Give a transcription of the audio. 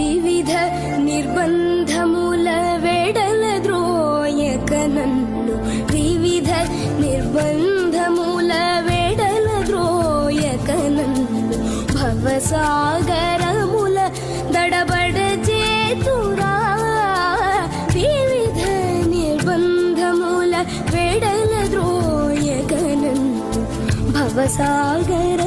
వివిధ నిర్బంధముల వెడల ద్రోయక నన్ను వివిధ నిర్బంధముల వెడల ద్రోయక నన్ను భవసాగరముల దడబడ చేతురా వివిధ నిర్బంధముల వెడల ద్రోయక నన్ను భవసాగర